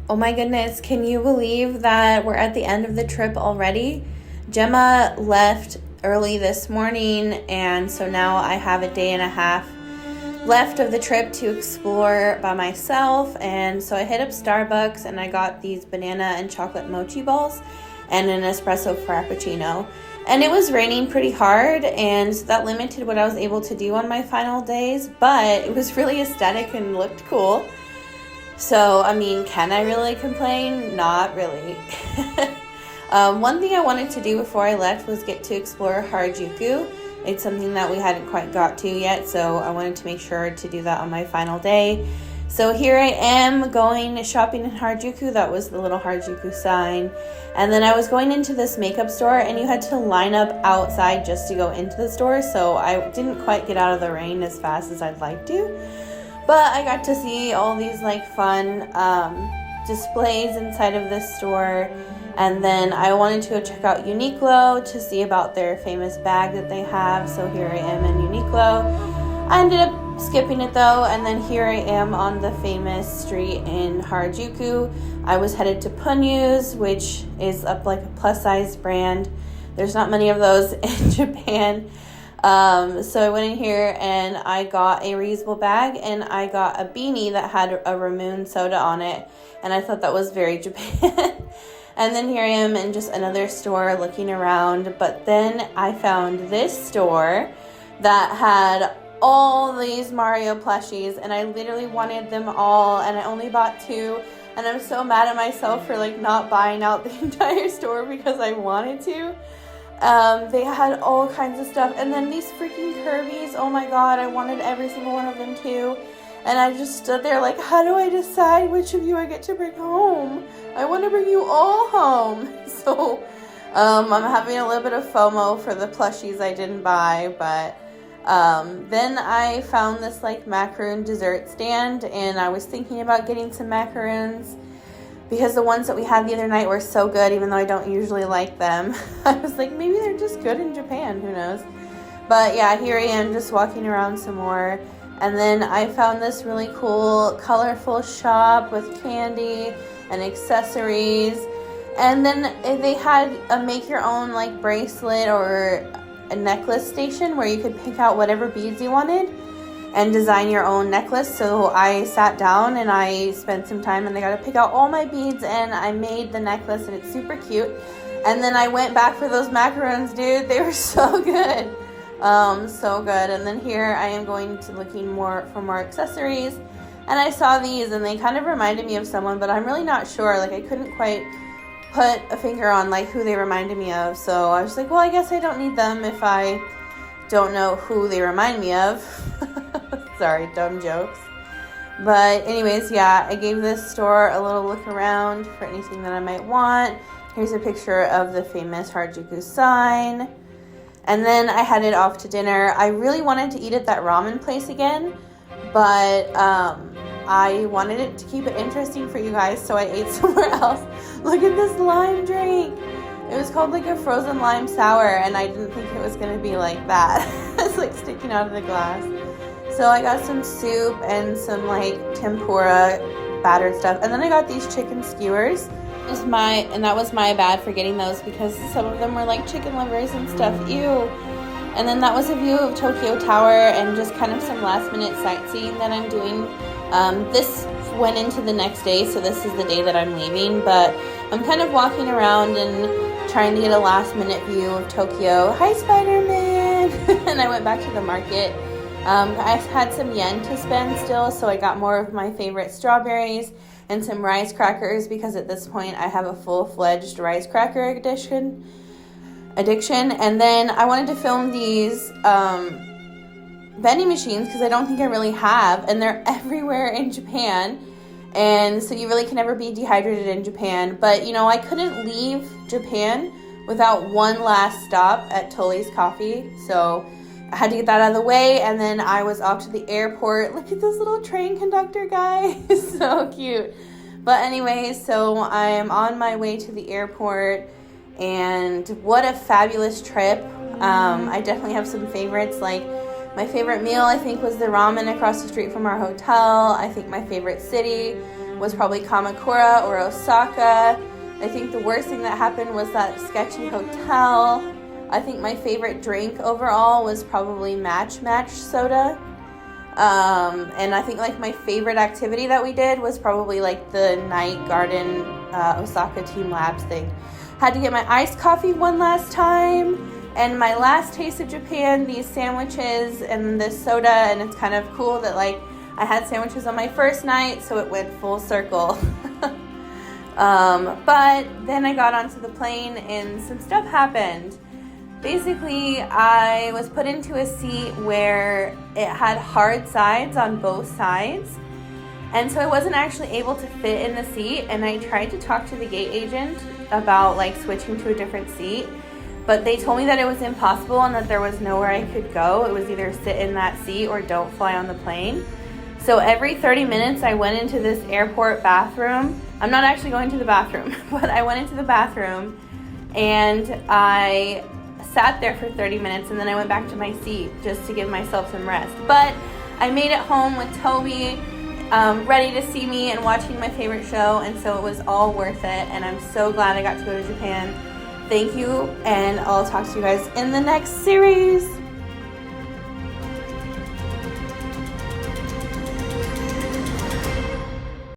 Oh my goodness, can you believe that we're at the end of the trip already? Gemma left early this morning, and so now I have a day and a half left of the trip to explore by myself. And so I hit up Starbucks and I got these banana and chocolate mochi balls and an espresso frappuccino. And it was raining pretty hard, and that limited what I was able to do on my final days, but it was really aesthetic and looked cool. So, I mean, can I really complain? Not really. One thing I wanted to do before I left was get to explore Harajuku. It's something that we hadn't quite got to yet, so I wanted to make sure to do that on my final day. So here I am going shopping in Harajuku. That was the little Harajuku sign. And then I was going into this makeup store, and you had to line up outside just to go into the store, so I didn't quite get out of the rain as fast as I'd like to. But I got to see all these fun displays inside of this store. And then I wanted to go check out Uniqlo to see about their famous bag that they have. So here I am in Uniqlo. I ended up skipping it though. And then here I am on the famous street in Harajuku. I was headed to Punyu's, which is a plus size brand. There's not many of those in Japan. So I went in here and I got a reusable bag, and I got a beanie that had a Ramoon soda on it, and I thought that was very Japan. And then here I am in just another store looking around, but then I found this store that had all these Mario plushies, and I literally wanted them all, and I only bought 2, and I'm so mad at myself for not buying out the entire store because I wanted to. They had all kinds of stuff. And then these freaking Kirby's, oh my god, I wanted every single one of them too. And I just stood there how do I decide which of you I get to bring home? I want to bring you all home. So, I'm having a little bit of FOMO for the plushies I didn't buy. But, then I found this macaroon dessert stand, and I was thinking about getting some macaroons, because the ones that we had the other night were so good, even though I don't usually like them. I was maybe they're just good in Japan, who knows. But yeah, here I am just walking around some more. And then I found this really cool, colorful shop with candy and accessories. And then they had a make your own bracelet or a necklace station where you could pick out whatever beads you wanted and design your own necklace. So I sat down and I spent some time, and I got to pick out all my beads, and I made the necklace, and it's super cute. And then I went back for those macaroons, dude. They were so good. So good. And then here I am going to looking for more accessories, and I saw these, and they kind of reminded me of someone, but I'm really not sure. I couldn't quite put a finger on who they reminded me of. So I was well, I guess I don't need them if I don't know who they remind me of. Sorry, dumb jokes. But anyways, yeah, I gave this store a little look around for anything that I might want. Here's a picture of the famous Harajuku sign. And then I headed off to dinner. I really wanted to eat at that ramen place again, but I wanted it to keep it interesting for you guys, so I ate somewhere else. Look at this lime drink. It was called a frozen lime sour, and I didn't think it was going to be like that. It's sticking out of the glass. So I got some soup and some tempura battered stuff. And then I got these chicken skewers. That was my bad for getting those, because some of them were chicken livers and stuff. Ew. And then that was a view of Tokyo Tower and just kind of some last minute sightseeing that I'm doing. This went into the next day, so this is the day that I'm leaving. But I'm kind of walking around and trying to get a last minute view of Tokyo. Hi, Spider-Man! And I went back to the market. I had some yen to spend still, so I got more of my favorite strawberries and some rice crackers, because at this point I have a full-fledged rice cracker addiction. And then I wanted to film these vending machines, because I don't think I really have, and they're everywhere in Japan, and so you really can never be dehydrated in Japan. But I couldn't leave Japan without one last stop at Tully's Coffee, so I had to get that out of the way. And then I was off to the airport. Look at this little train conductor guy. So cute. But anyway, so I am on my way to the airport, and what a fabulous trip. I definitely have some favorites. My favorite meal, I think, was the ramen across the street from our hotel. I think my favorite city was probably Kamakura or Osaka. I think the worst thing that happened was that sketchy hotel. I think my favorite drink overall was probably Match soda. And I think like my favorite activity that we did was probably like the night garden Osaka Team Labs thing. Had to get my iced coffee one last time. And my last taste of Japan, these sandwiches and this soda, and it's kind of cool that like I had sandwiches on my first night, so it went full circle. But then I got onto the plane and some stuff happened. Basically, I was put into a seat where it had hard sides on both sides. And so I wasn't actually able to fit in the seat, and I tried to talk to the gate agent about like switching to a different seat. But they told me that it was impossible and that there was nowhere I could go. It was either sit in that seat or don't fly on the plane. So every 30 minutes I went into this airport bathroom. I'm not actually going to the bathroom, but I went into the bathroom and I sat there for 30 minutes and then I went back to my seat just to give myself some rest. But I made it home with Toby, ready to see me and watching my favorite show, and so it was all worth it, and I'm so glad I got to go to Japan. Thank you, and I'll talk to you guys in the next series.